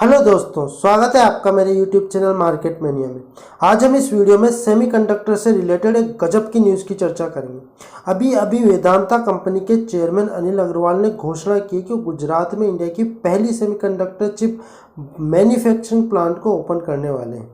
Hello दोस्तों, स्वागत है आपका मेरे YouTube चैनल मार्केट मेनिया में। आज हम इस वीडियो में सेमीकंडक्टर से रिलेटेड एक गजब की न्यूज़ की चर्चा करेंगे। अभी अभी वेदांता कंपनी के चेयरमैन अनिल अग्रवाल ने घोषणा की कि गुजरात में इंडिया की पहली सेमीकंडक्टर चिप मैन्युफैक्चरिंग प्लांट को ओपन करने वाले हैं।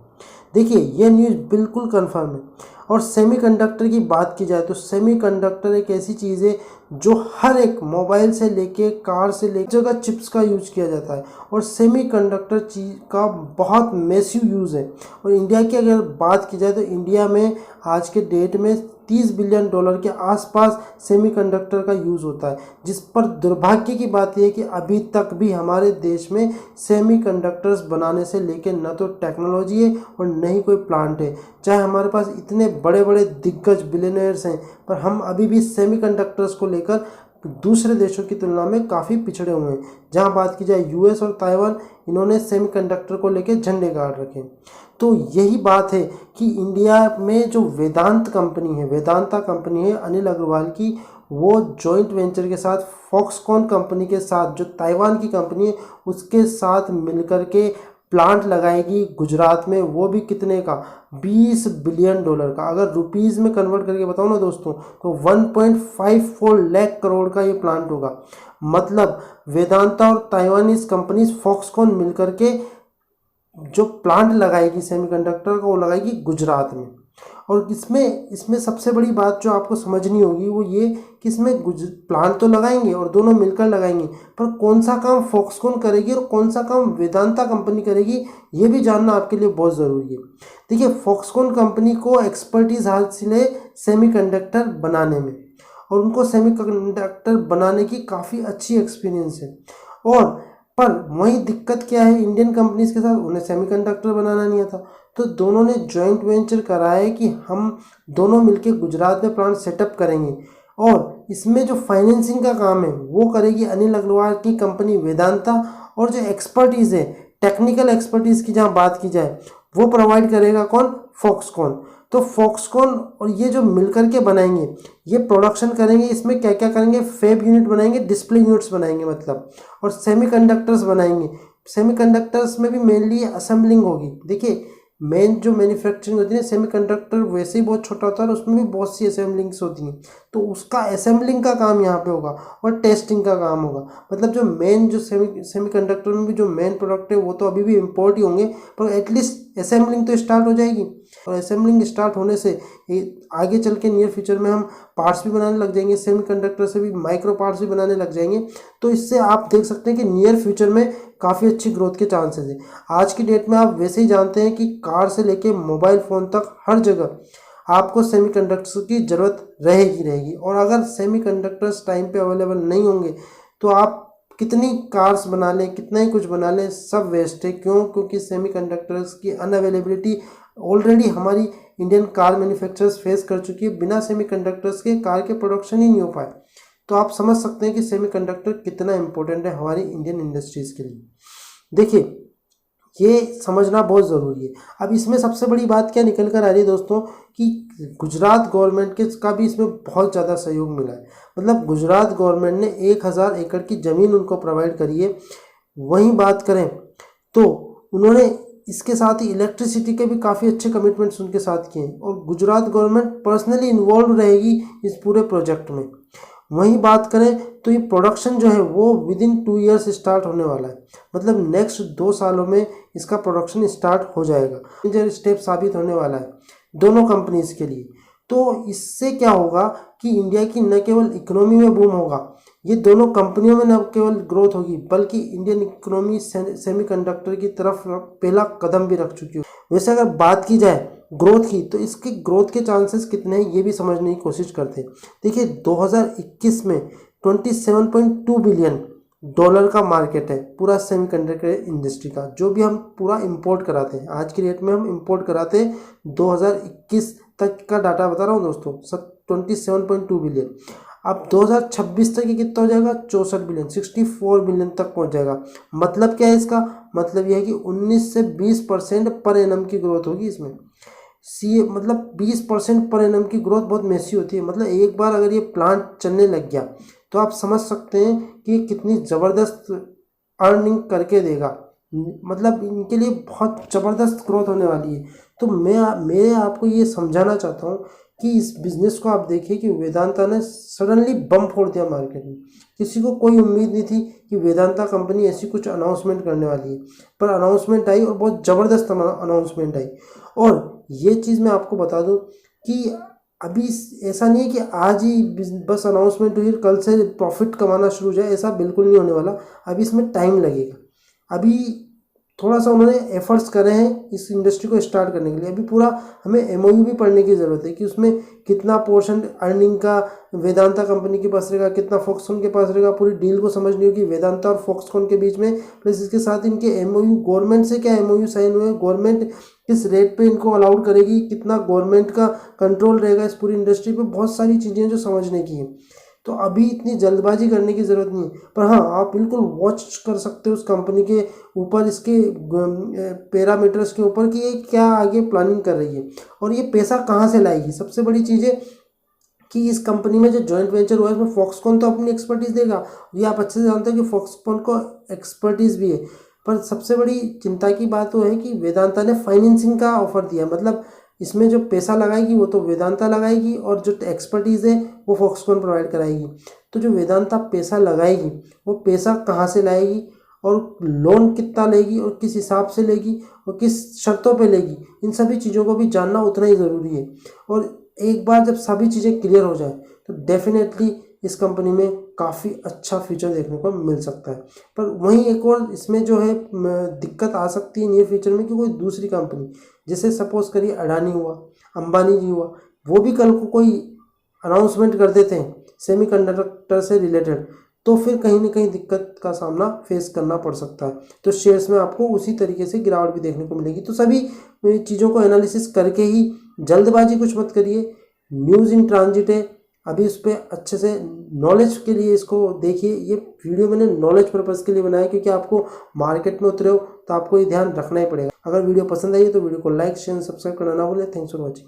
देखिए, यह न्यूज़ बिल्कुल कंफर्म है। और सेमीकंडक्टर की बात की जाए तो सेमीकंडक्टर एक ऐसी चीज़ है जो हर एक मोबाइल से लेके कार से लेके जगह चिप्स का यूज किया जाता है। और सेमीकंडक्टर चीज़ का बहुत मैसिव यूज़ है। और इंडिया की अगर बात की जाए तो इंडिया में आज के डेट में $30 बिलियन के आसपास सेमीकंडक्टर का यूज़ होता है। जिस पर दुर्भाग्य की बात यह है कि अभी तक भी हमारे देश में सेमीकंडक्टर्स बनाने से लेके न तो टेक्नोलॉजी है और न ही कोई प्लांट है। चाहे हमारे पास इतने बड़े बड़े दिग्गज बिलियनर्स हैं, पर हम अभी भी सेमीकंडक्टर्स को लेकर दूसरे देशों की तुलना में काफ़ी पिछड़े हुए हैं। जहां बात की जाए यूएस और ताइवान, इन्होंने सेमीकंडक्टर को लेकर झंडे गाड़ रखे। तो यही बात है कि इंडिया में जो वेदांता कंपनी है अनिल अग्रवाल की, वो जॉइंट वेंचर के साथ फॉक्सकॉन कंपनी के साथ, जो ताइवान की कंपनी है, उसके साथ मिलकर के प्लांट लगाएगी गुजरात में। वो भी कितने का? $20 बिलियन का। अगर रुपीज़ में कन्वर्ट करके बताओ ना दोस्तों, तो 1.54 लाख करोड़ का ये प्लांट होगा। मतलब वेदांता और ताइवानीज कंपनीज फॉक्सकॉन मिलकर के जो प्लांट लगाएगी सेमीकंडक्टर का, वो लगाएगी गुजरात में। और इसमें सबसे बड़ी बात जो आपको समझनी होगी वो ये कि इसमें प्लांट तो लगाएंगे और दोनों मिलकर लगाएंगे, पर कौन सा काम फॉक्सकॉन करेगी और कौन सा काम वेदांता कंपनी करेगी, ये भी जानना आपके लिए बहुत ज़रूरी है। देखिए, फॉक्सकॉन कंपनी को एक्सपर्टीज हासिल है सेमीकंडक्टर बनाने में, और उनको सेमीकंडक्टर बनाने की काफ़ी अच्छी एक्सपीरियंस है। पर वही दिक्कत क्या है इंडियन कंपनीज के साथ, उन्हें सेमीकंडक्टर बनाना नहीं आता। तो दोनों ने जॉइंट वेंचर करा है कि हम दोनों मिलके गुजरात में प्लांट सेटअप करेंगे, और इसमें जो फाइनेंसिंग का काम है वो करेगी अनिल अग्रवाल की कंपनी वेदांता। और जो एक्सपर्टीज़ है, टेक्निकल एक्सपर्टीज़ की जहाँ बात की जाए, वो प्रोवाइड करेगा कौन? फॉक्सकॉन। तो फॉक्सकॉन और ये जो मिलकर के बनाएंगे, ये प्रोडक्शन करेंगे। इसमें क्या क्या करेंगे? फैब यूनिट बनाएंगे, डिस्प्ले यूनिट्स बनाएंगे मतलब, और सेमीकंडक्टर्स बनाएंगे। सेमीकंडक्टर्स में भी मेनली असेंबलिंग होगी। देखिए, मेन जो मैन्युफैक्चरिंग होती है सेमीकंडक्टर, वैसे ही बहुत छोटा होता है और उसमें भी बहुत सी असेंबलिंग्स होती हैं। तो उसका असेंबलिंग का काम यहाँ पे होगा और टेस्टिंग का काम होगा। मतलब जो मेन जो सेमीकंडक्टर में भी जो मेन प्रोडक्ट है वो तो अभी भी इम्पोर्ट ही होंगे, पर एटलीस्ट असेंबलिंग तो स्टार्ट हो जाएगी। और असेंबलिंग स्टार्ट होने से आगे चल के नियर फ्यूचर में हम पार्ट्स भी बनाने लग जाएंगे, सेमीकंडक्टर से भी माइक्रो पार्ट्स भी बनाने लग जाएंगे। तो इससे आप देख सकते हैं कि नियर फ्यूचर में काफ़ी अच्छी ग्रोथ के चांसेस हैं। आज की डेट में आप वैसे ही जानते हैं कि कार से लेके मोबाइल फ़ोन तक हर जगह आपको सेमीकंडक्टर्स की ज़रूरत रहेगी। और अगर सेमीकंडक्टर्स टाइम पे अवेलेबल नहीं होंगे तो आप कितनी कार्स बना लें, कितना ही कुछ बना लें, सब वेस्ट है। क्यों? क्योंकि सेमीकंडक्टर्स की अनअवेलेबिलिटी ऑलरेडी हमारी इंडियन कार मैन्युफैक्चरर्स फेस कर चुकी है। बिना सेमीकंडक्टर्स के कार के प्रोडक्शन ही नहीं हो पाए। तो आप समझ सकते हैं कि सेमीकंडक्टर कितना इंपॉर्टेंट है हमारी इंडियन इंडस्ट्रीज़ के लिए। देखिए, ये समझना बहुत ज़रूरी है। अब इसमें सबसे बड़ी बात क्या निकल कर आ रही है दोस्तों, कि गुजरात गवर्नमेंट के का भी इसमें बहुत ज़्यादा सहयोग मिला है। मतलब गुजरात गवर्नमेंट ने 1000 एकड़ की ज़मीन उनको प्रोवाइड करी है। वहीं बात करें तो उन्होंने इसके साथ ही इलेक्ट्रिसिटी के भी काफ़ी अच्छे कमिटमेंट्स उनके साथ किए हैं, और गुजरात गवर्नमेंट पर्सनली इन्वॉल्व रहेगी इस पूरे प्रोजेक्ट में। वहीं बात करें तो ये प्रोडक्शन जो है वो विदिन 2 ईयर्स स्टार्ट होने वाला है। मतलब नेक्स्ट 2 सालों में इसका प्रोडक्शन स्टार्ट हो जाएगा। मेजर स्टेप साबित होने वाला है दोनों कंपनीज के लिए। तो इससे क्या होगा कि इंडिया की न केवल इकोनॉमी में बूम होगा, ये दोनों कंपनियों में न केवल ग्रोथ होगी, बल्कि इंडियन इकोनॉमी सेमीकंडक्टर की तरफ पहला कदम भी रख चुकी है। वैसे अगर बात की जाए ग्रोथ की, तो इसकी ग्रोथ के चांसेस कितने हैं ये भी समझने की कोशिश करते हैं। देखिए, 2021 में $27.2 बिलियन का मार्केट है पूरा सेमीकंडक्टर इंडस्ट्री का, जो भी हम पूरा इंपोर्ट कराते हैं। आज की डेट में हम इंपोर्ट कराते हैं, 2021 तक का डाटा बता रहा हूँ दोस्तों, 27.2 बिलियन। अब 2026 तक ये कितना हो जाएगा? 64 बिलियन, 64 बिलियन तक पहुंच जाएगा। मतलब क्या है इसका? मतलब यह है कि 19 से 20% पर एनम की ग्रोथ होगी इसमें। मतलब 20% पर एनम की ग्रोथ बहुत मैसी होती है। मतलब एक बार अगर ये प्लांट चलने लग गया तो आप समझ सकते हैं कि कितनी ज़बरदस्त अर्निंग करके देगा। मतलब इनके लिए बहुत ज़बरदस्त ग्रोथ होने वाली है। तो मैं आपको ये समझाना चाहता हूँ कि इस बिज़नेस को आप देखिए कि वेदांता ने सडनली बम फोड़ दिया मार्केट में। किसी को कोई उम्मीद नहीं थी कि वेदांता कंपनी ऐसी कुछ अनाउंसमेंट करने वाली है, पर अनाउंसमेंट आई और बहुत ज़बरदस्त अनाउंसमेंट आई। और ये चीज़ मैं आपको बता दूं कि अभी ऐसा नहीं है कि आज ही बस अनाउंसमेंट हुई कल से प्रॉफिट कमाना शुरू हो जाए, ऐसा बिल्कुल नहीं होने वाला। अभी इसमें टाइम लगेगा। अभी थोड़ा सा उन्होंने एफर्ट्स करे हैं इस इंडस्ट्री को स्टार्ट करने के लिए। अभी पूरा हमें एमओयू भी पढ़ने की ज़रूरत है कि उसमें कितना पोर्शन अर्निंग का वेदांता कंपनी के पास रहेगा, कितना फॉक्सकॉन के पास रहेगा। पूरी डील को समझनी होगी वेदांता और फॉक्सकॉन के बीच में, प्लस इसके साथ इनके एमओयू गवर्नमेंट से क्या एमओयू साइन हुए, गवर्नमेंट किस रेट पे इनको अलाउड करेगी, कितना गवर्नमेंट का कंट्रोल रहेगा इस पूरी इंडस्ट्री पे। बहुत सारी चीज़ें जो समझने की है। तो अभी इतनी जल्दबाजी करने की ज़रूरत नहीं है, पर हाँ आप बिल्कुल वॉच कर सकते हो उस कंपनी के ऊपर, इसके पैरामीटर्स के ऊपर कि ये क्या आगे प्लानिंग कर रही है और ये पैसा कहाँ से लाएगी। सबसे बड़ी चीज़ है कि इस कंपनी में जो जॉइंट वेंचर हुआ है इसमें फॉक्सकॉन तो अपनी एक्सपर्टीज़ देगा, ये आप अच्छे से जानते हो कि फॉक्सकॉन को एक्सपर्टीज़ भी है। पर सबसे बड़ी चिंता की बात वो है कि वेदांता ने फाइनेंसिंग का ऑफर दिया, मतलब इसमें जो पैसा लगाएगी वो तो वेदांता लगाएगी और जो एक्सपर्टीज़ है वो फॉक्सकॉन प्रोवाइड कराएगी। तो जो वेदांता पैसा लगाएगी वो पैसा कहाँ से लाएगी और लोन कितना लेगी और किस हिसाब से लेगी और किस शर्तों पे लेगी, इन सभी चीज़ों को भी जानना उतना ही ज़रूरी है। और एक बार जब सभी चीज़ें क्लियर हो जाए तो डेफिनेटली इस कंपनी में काफ़ी अच्छा फ्यूचर देखने को मिल सकता है। पर वहीं एक और इसमें जो है दिक्कत आ सकती है नियर फ्यूचर में कि कोई दूसरी कंपनी, जैसे सपोज करिए अडानी हुआ, अंबानी जी हुआ, वो भी कल को कोई अनाउंसमेंट कर देते हैं सेमीकंडक्टर से रिलेटेड, तो फिर कहीं ना कहीं दिक्कत का सामना फेस करना पड़ सकता है। तो शेयर्स में आपको उसी तरीके से गिरावट भी देखने को मिलेगी। तो सभी चीज़ों को एनालिसिस करके ही, जल्दबाजी कुछ मत करिए। न्यूज़ इन ट्रांजिट है, अभी उस पर अच्छे से नॉलेज के लिए इसको देखिए। ये वीडियो मैंने नॉलेज पर्पज़ के लिए बनाया क्योंकि आपको मार्केट में उतरे हो तो आपको ये ध्यान रखना ही पड़ेगा। अगर वीडियो पसंद आई तो वीडियो को लाइक शेयर सब्सक्राइब करना ना भूलें। Thanks for watching.